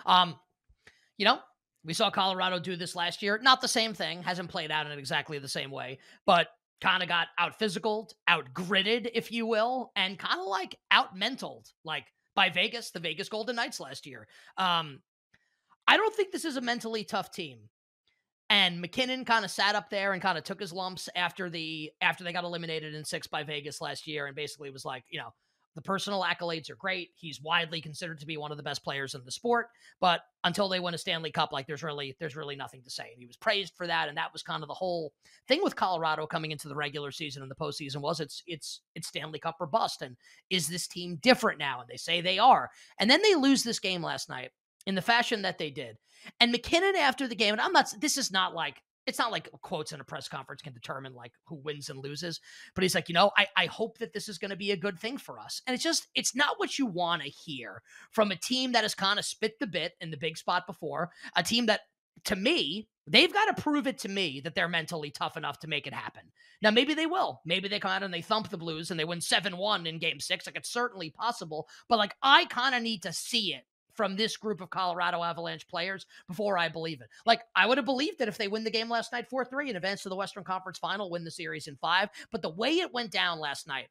Um, you know, we saw Colorado do this last year. Not the same thing, hasn't played out in exactly the same way, but kind of got out physicaled, out gritted, if you will, and kind of like out mentaled, like by Vegas, the Vegas Golden Knights last year. Um, I don't think this is a mentally tough team. And McKinnon kind of sat up there and kind of took his lumps after they got eliminated in six by Vegas last year, and basically was like, the personal accolades are great. He's widely considered to be one of the best players in the sport, but until they win a Stanley Cup, like there's really nothing to say. And he was praised for that, and that was kind of the whole thing with Colorado coming into the regular season and the postseason was it's Stanley Cup or bust. And is this team different now? And they say they are. And then they lose this game last night in the fashion that they did. And McKinnon after the game, and this is not like, it's not like quotes in a press conference can determine like who wins and loses, but he's like, I hope that this is going to be a good thing for us. And it's not what you want to hear from a team that has kind of spit the bit in the big spot before, a team that, to me, they've got to prove it to me that they're mentally tough enough to make it happen. Now, maybe they will. Maybe they come out and they thump the Blues and they win 7-1 in game six. Like, it's certainly possible, but like, I kind of need to see it from this group of Colorado Avalanche players before I believe it. Like, I would have believed that if they win the game last night 4-3 and advance to the Western Conference Final, win the series in five. But the way it went down last night,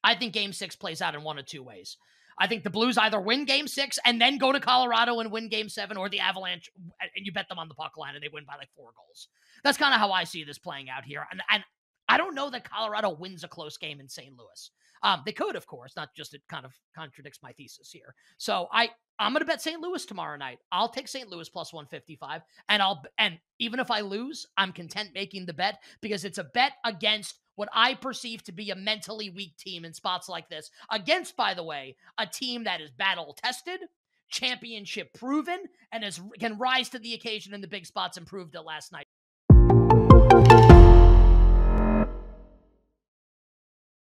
I think game six plays out in one of two ways. I think the Blues either win game six and then go to Colorado and win game seven, or the Avalanche, and you bet them on the puck line and they win by like 4 goals. That's kind of how I see this playing out here. And I don't know that Colorado wins a close game in St. Louis. They could, of course, not just, it kind of contradicts my thesis here. So I'm going to bet St. Louis tomorrow night. I'll take St. Louis plus 155, and even if I lose, I'm content making the bet because it's a bet against what I perceive to be a mentally weak team in spots like this. Against, by the way, a team that is battle tested, championship proven, and can rise to the occasion in the big spots and proved it last night.